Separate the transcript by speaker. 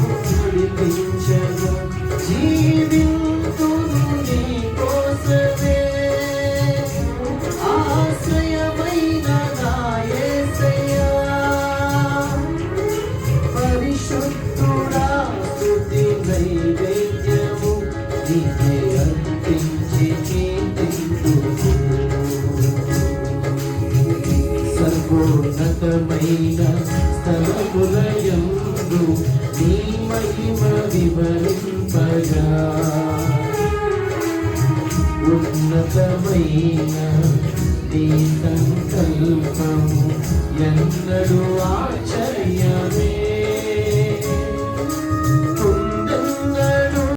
Speaker 1: విడిపించను జీవింతును నీ కోసమే ఆశ్రయమైన నా యేసయ్యా పరిశుద్ధుడా స్తుతి నైవేద్యము నీకే అర్పించి కీర్తింతును సర్వోన్నతమైన స్థలములయందు నీ మహిమ వివరింపగా ఉన్నతమైన నీ సంకల్పము ఎన్నడూ ఆచరింపగా